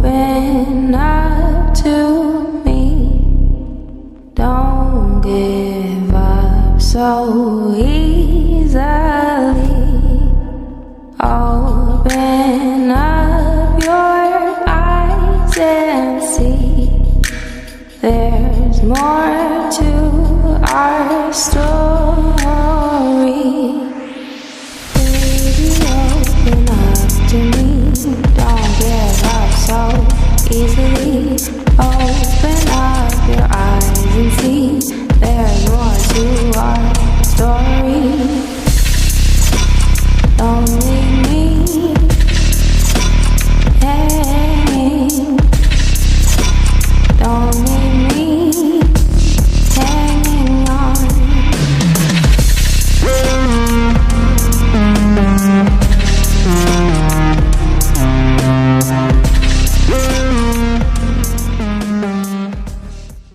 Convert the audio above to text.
open up to me. Don't give up so easily. Open up your eyes and see there's more to our story.